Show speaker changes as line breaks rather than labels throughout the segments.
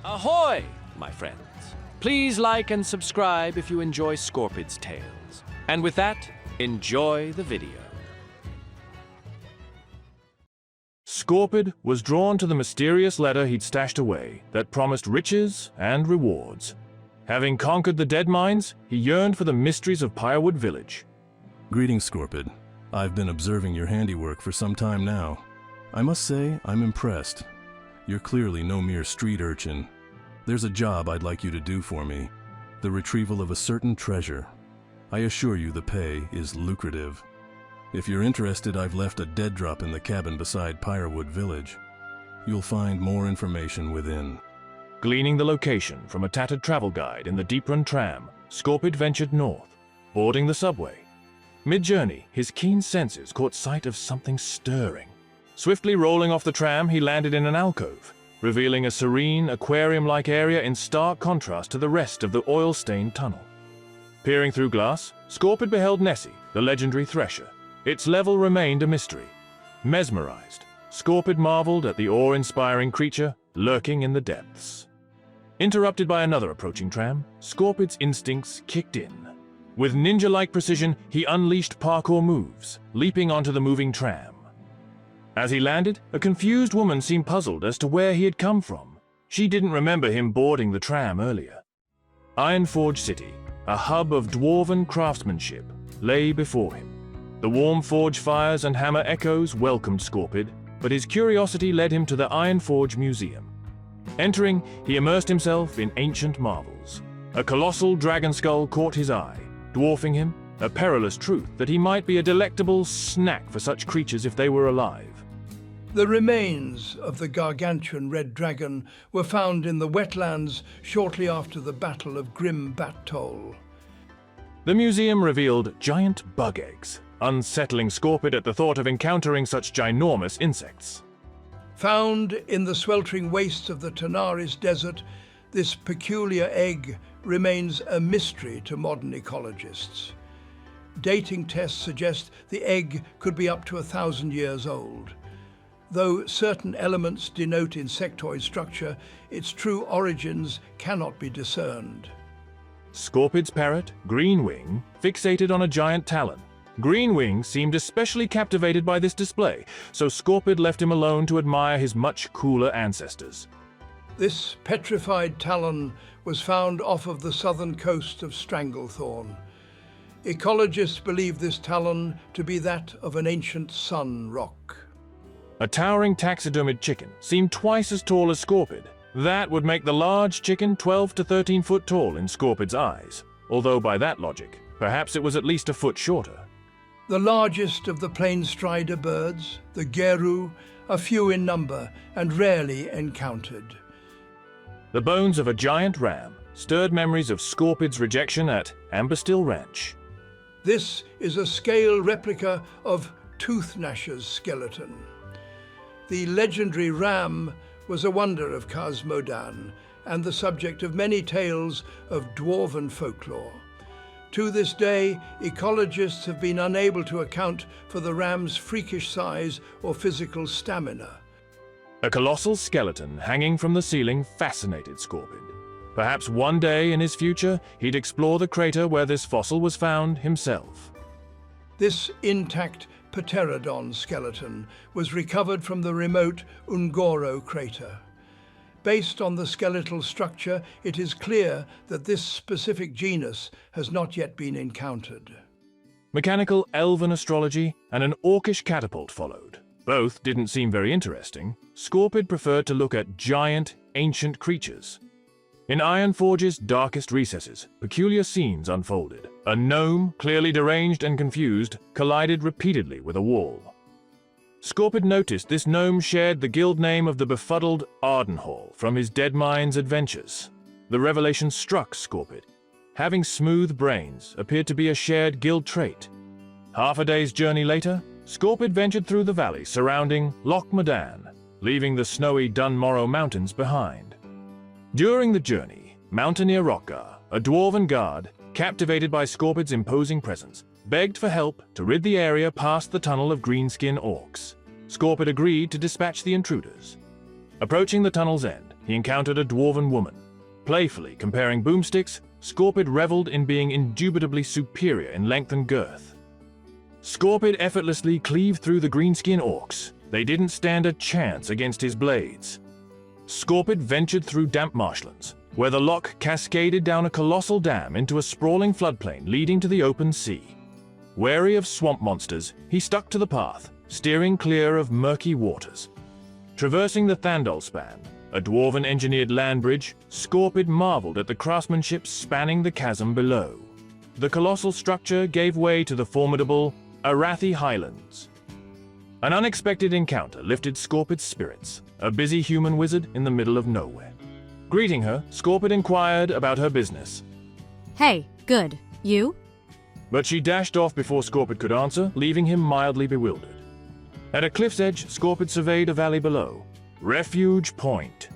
Ahoy, my friends. Please like and subscribe if you enjoy Scorpid's tales. And with that, enjoy the video.
Scorpid was drawn to the mysterious letter he'd stashed away that promised riches and rewards. Having conquered the dead mines, he yearned for the mysteries of Pyrewood Village.
Greetings, Scorpid. I've been observing your handiwork for some time now. I must say, I'm impressed. You're clearly no mere street urchin. There's a job I'd like you to do for me. The retrieval of a certain treasure. I assure you the pay is lucrative. If you're interested, I've left a dead drop in the cabin beside Pyrewood Village. You'll find more information within.
Gleaning the location from a tattered travel guide in the Deep Run tram, Scorpid ventured north, boarding the subway. Mid-journey, his keen senses caught sight of something stirring. Swiftly rolling off the tram, he landed in an alcove, revealing a serene, aquarium-like area in stark contrast to the rest of the oil-stained tunnel. Peering through glass, Scorpid beheld Nessie, the legendary thresher. Its level remained a mystery. Mesmerized, Scorpid marveled at the awe-inspiring creature lurking in the depths. Interrupted by another approaching tram, Scorpid's instincts kicked in. With ninja-like precision, he unleashed parkour moves, leaping onto the moving tram. As he landed, a confused woman seemed puzzled as to where he had come from. She didn't remember him boarding the tram earlier. Ironforge City, a hub of dwarven craftsmanship, lay before him. The warm forge fires and hammer echoes welcomed Scorpid, but his curiosity led him to the Ironforge Museum. Entering, he immersed himself in ancient marvels. A colossal dragon skull caught his eye, dwarfing him, a perilous truth that he might be a delectable snack for such creatures if they were alive.
The remains of the gargantuan red dragon were found in the wetlands shortly after the Battle of Grim Bat Toll.
The museum revealed giant bug eggs, unsettling Scorpid at the thought of encountering such ginormous insects.
Found in the sweltering wastes of the Tanaris Desert, this peculiar egg remains a mystery to modern ecologists. Dating tests suggest the egg could be up to 1,000 years old. Though certain elements denote insectoid structure, its true origins cannot be discerned.
Scorpid's parrot, Greenwing, fixated on a giant talon. Greenwing seemed especially captivated by this display, so Scorpid left him alone to admire his much cooler ancestors.
This petrified talon was found off of the southern coast of Stranglethorn. Ecologists believe this talon to be that of an ancient sun rock.
A towering taxidermied chicken seemed twice as tall as Scorpid. That would make the large chicken 12 to 13 foot tall in Scorpid's eyes, although by that logic, perhaps it was at least a foot shorter.
The largest of the plain strider birds, the Geru, are few in number and rarely encountered.
The bones of a giant ram stirred memories of Scorpid's rejection at Amberstill Ranch.
This is a scale replica of Toothnash's skeleton. The legendary ram was a wonder of Cosmodan and the subject of many tales of dwarven folklore. To this day, ecologists have been unable to account for the ram's freakish size or physical stamina.
A colossal skeleton hanging from the ceiling fascinated Scorpid. Perhaps one day in his future, he'd explore the crater where this fossil was found himself.
This intact Pterodon skeleton was recovered from the remote Ungoro crater. Based on the skeletal structure, it is clear that this specific genus has not yet been encountered.
Mechanical elven astrology and an orcish catapult followed. Both didn't seem very interesting. Scorpid preferred to look at giant, ancient creatures. In Ironforge's darkest recesses, peculiar scenes unfolded. A gnome, clearly deranged and confused, collided repeatedly with a wall. Scorpid noticed this gnome shared the guild name of the befuddled Ardenhall from his Dead Mines adventures. The revelation struck Scorpid. Having smooth brains appeared to be a shared guild trait. Half a day's journey later, Scorpid ventured through the valley surrounding Loch Modan, leaving the snowy Dunmorrow Mountains behind. During the journey, Mountaineer Rockgar, a dwarven guard, captivated by Scorpid's imposing presence, begged for help to rid the area past the tunnel of greenskin orcs. Scorpid agreed to dispatch the intruders. Approaching the tunnel's end, he encountered a dwarven woman. Playfully comparing boomsticks, Scorpid reveled in being indubitably superior in length and girth. Scorpid effortlessly cleaved through the greenskin orcs. They didn't stand a chance against his blades. Scorpid ventured through damp marshlands, where the loch cascaded down a colossal dam into a sprawling floodplain leading to the open sea. Wary of swamp monsters, he stuck to the path, steering clear of murky waters. Traversing the Thandal span, a dwarven-engineered land bridge, Scorpid marveled at the craftsmanship spanning the chasm below. The colossal structure gave way to the formidable Arathi Highlands. An unexpected encounter lifted Scorpid's spirits, a busy human wizard in the middle of nowhere. Greeting her, Scorpid inquired about her business.
Hey, good. You?
But she dashed off before Scorpid could answer, leaving him mildly bewildered. At a cliff's edge, Scorpid surveyed a valley below. Refuge Point.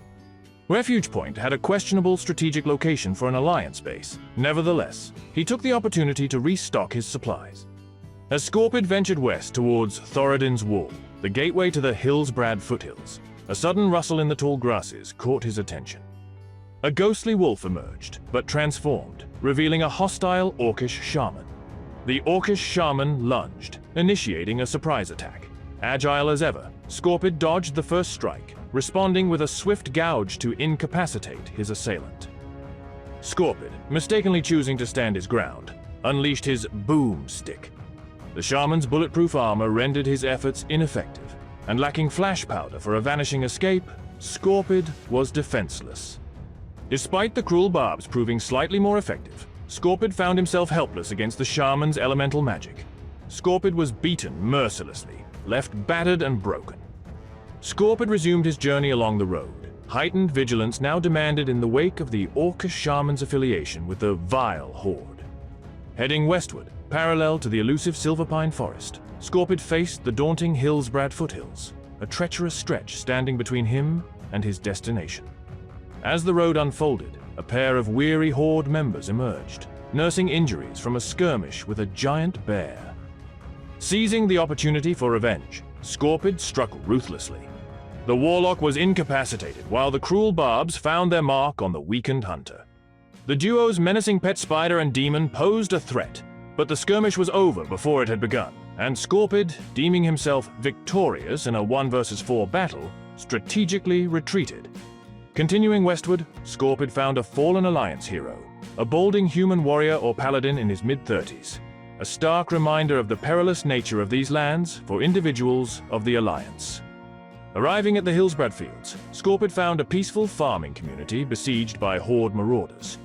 Refuge Point had a questionable strategic location for an alliance base. Nevertheless, he took the opportunity to restock his supplies. As Scorpid ventured west towards Thoradin's Wall, the gateway to the Hillsbrad Foothills, a sudden rustle in the tall grasses caught his attention. A ghostly wolf emerged, but transformed, revealing a hostile orcish shaman. The orcish shaman lunged, initiating a surprise attack. Agile as ever, Scorpid dodged the first strike, responding with a swift gouge to incapacitate his assailant. Scorpid, mistakenly choosing to stand his ground, unleashed his boomstick. The shaman's bulletproof armor rendered his efforts ineffective, and lacking flash powder for a vanishing escape, Scorpid was defenseless. Despite the cruel barbs proving slightly more effective, Scorpid found himself helpless against the shaman's elemental magic. Scorpid was beaten mercilessly, left battered and broken. Scorpid resumed his journey along the road, heightened vigilance now demanded in the wake of the orcish shaman's affiliation with the vile horde. Heading westward, parallel to the elusive Silverpine Forest, Scorpid faced the daunting Hillsbrad Foothills, a treacherous stretch standing between him and his destination. As the road unfolded, a pair of weary horde members emerged, nursing injuries from a skirmish with a giant bear. Seizing the opportunity for revenge, Scorpid struck ruthlessly. The warlock was incapacitated while the cruel barbs found their mark on the weakened hunter. The duo's menacing pet spider and demon posed a threat, but the skirmish was over before it had begun, and Scorpid, deeming himself victorious in a 1 versus 4 battle, strategically retreated. Continuing westward, Scorpid found a fallen Alliance hero, a balding human warrior or paladin in his mid-30s. A stark reminder of the perilous nature of these lands for individuals of the Alliance. Arriving at the Hillsbrad Fields, Scorpid found a peaceful farming community besieged by horde marauders.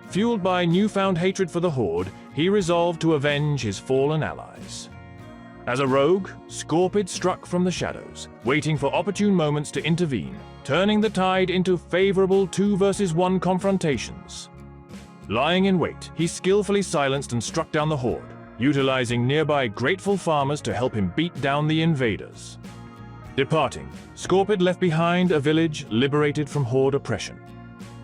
Fueled by newfound hatred for the horde, he resolved to avenge his fallen allies. As a rogue, Scorpid struck from the shadows, waiting for opportune moments to intervene, turning the tide into favorable 2 versus 1 confrontations. Lying in wait, he skillfully silenced and struck down the horde, utilizing nearby grateful farmers to help him beat down the invaders. Departing, Scorpid left behind a village liberated from horde oppression.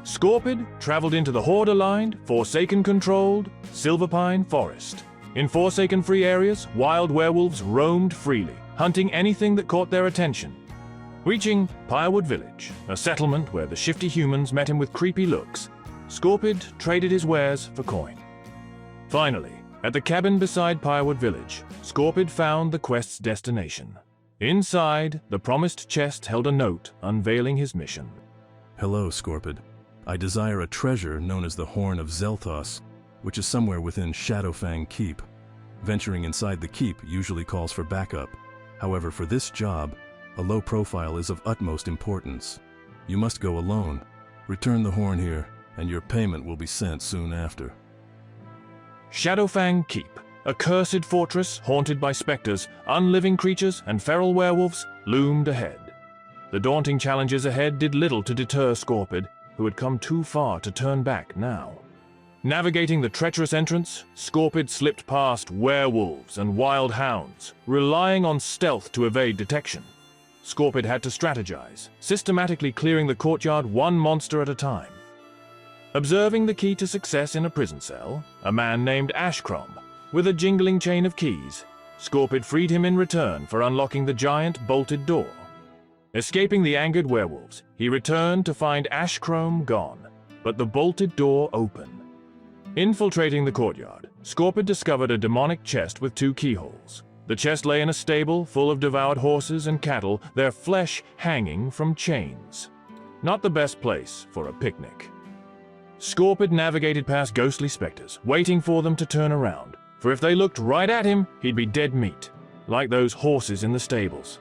Scorpid traveled into the horde-aligned, Forsaken-controlled Silverpine Forest. In Forsaken-free areas, wild werewolves roamed freely, hunting anything that caught their attention. Reaching Pyrewood Village, a settlement where the shifty humans met him with creepy looks, Scorpid traded his wares for coin. Finally, at the cabin beside Pyrewood Village, Scorpid found the quest's destination. Inside, the promised chest held a note unveiling his mission.
Hello, Scorpid. I desire a treasure known as the Horn of Zelthos, which is somewhere within Shadowfang Keep. Venturing inside the keep usually calls for backup. However, for this job, a low profile is of utmost importance. You must go alone. Return the horn here, and your payment will be sent soon after.
Shadowfang Keep, a cursed fortress haunted by specters, unliving creatures, and feral werewolves, loomed ahead. The daunting challenges ahead did little to deter Scorpid, who had come too far to turn back now. Navigating the treacherous entrance, Scorpid slipped past werewolves and wild hounds, relying on stealth to evade detection. Scorpid had to strategize, systematically clearing the courtyard one monster at a time. Observing the key to success in a prison cell, a man named Ashcrom, with a jingling chain of keys, Scorpid freed him in return for unlocking the giant bolted door. Escaping the angered werewolves, he returned to find Ashchrome gone, but the bolted door open. Infiltrating the courtyard, Scorpid discovered a demonic chest with 2 keyholes. The chest lay in a stable full of devoured horses and cattle, their flesh hanging from chains. Not the best place for a picnic. Scorpid navigated past ghostly specters, waiting for them to turn around, for if they looked right at him, he'd be dead meat, like those horses in the stables.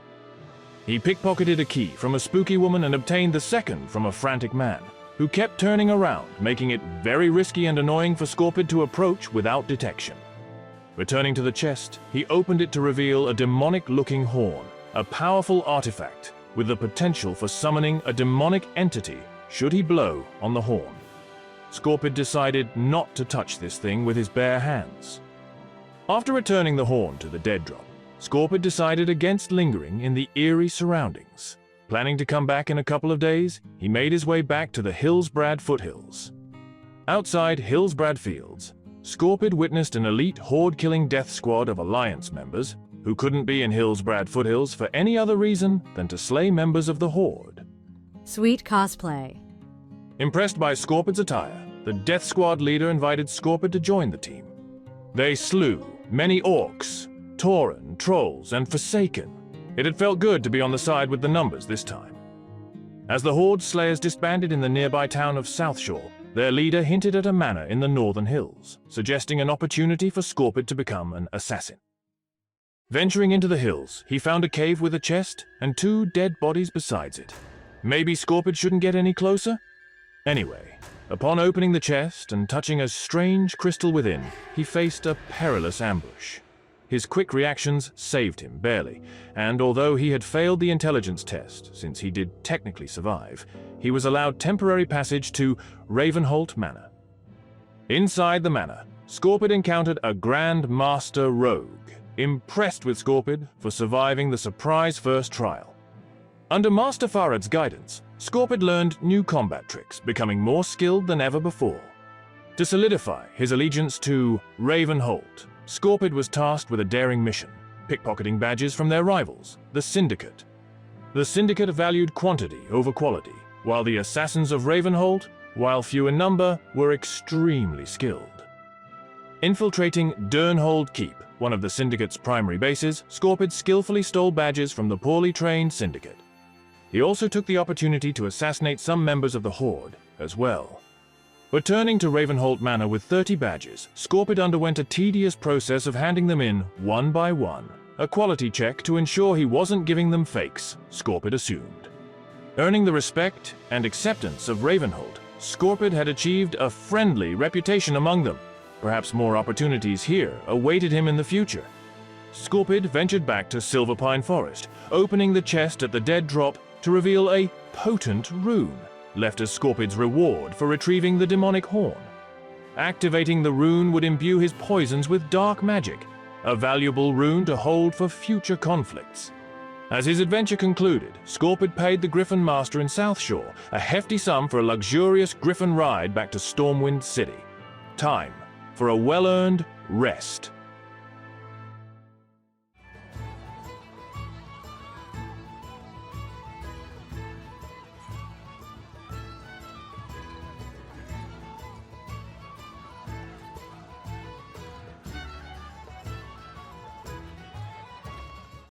He pickpocketed a key from a spooky woman and obtained the second from a frantic man, who kept turning around, making it very risky and annoying for Scorpid to approach without detection. Returning to the chest, he opened it to reveal a demonic-looking horn, a powerful artifact with the potential for summoning a demonic entity should he blow on the horn. Scorpid decided not to touch this thing with his bare hands. After returning the horn to the dead drop, Scorpid decided against lingering in the eerie surroundings. Planning to come back in a couple of days, he made his way back to the Hillsbrad Foothills. Outside Hillsbrad Fields, Scorpid witnessed an elite horde-killing death squad of Alliance members who couldn't be in Hillsbrad Foothills for any other reason than to slay members of the Horde.
Sweet cosplay.
Impressed by Scorpid's attire, the death squad leader invited Scorpid to join the team. They slew many orcs, tauren, trolls, and forsaken. It had felt good to be on the side with the numbers this time. As the Horde slayers disbanded in the nearby town of Southshore, their leader hinted at a manor in the northern hills, suggesting an opportunity for Scorpid to become an assassin. Venturing into the hills, he found a cave with a chest and 2 dead bodies besides it. Maybe Scorpid shouldn't get any closer? Anyway, upon opening the chest and touching a strange crystal within, he faced a perilous ambush. His quick reactions saved him barely, and although he had failed the intelligence test, since he did technically survive, he was allowed temporary passage to Ravenholdt Manor. Inside the manor, Scorpid encountered a Grand Master Rogue, impressed with Scorpid for surviving the surprise first trial. Under Master Farad's guidance, Scorpid learned new combat tricks, becoming more skilled than ever before. To solidify his allegiance to Ravenholdt, Scorpid was tasked with a daring mission, pickpocketing badges from their rivals, the Syndicate. The Syndicate valued quantity over quality, while the Assassins of Ravenholdt, while few in number, were extremely skilled. Infiltrating Ravenholdt Keep, one of the Syndicate's primary bases, Scorpid skillfully stole badges from the poorly trained Syndicate. He also took the opportunity to assassinate some members of the Horde as well. Returning to Ravenholdt Manor with 30 badges, Scorpid underwent a tedious process of handing them in one by one, a quality check to ensure he wasn't giving them fakes, Scorpid assumed. Earning the respect and acceptance of Ravenholdt, Scorpid had achieved a friendly reputation among them. Perhaps more opportunities here awaited him in the future. Scorpid ventured back to Silverpine Forest, opening the chest at the dead drop to reveal a potent rune, left as Scorpid's reward for retrieving the demonic horn. Activating the rune would imbue his poisons with dark magic, a valuable rune to hold for future conflicts. As his adventure concluded, Scorpid paid the Griffin Master in Southshore a hefty sum for a luxurious Griffin ride back to Stormwind City. Time for a well-earned rest.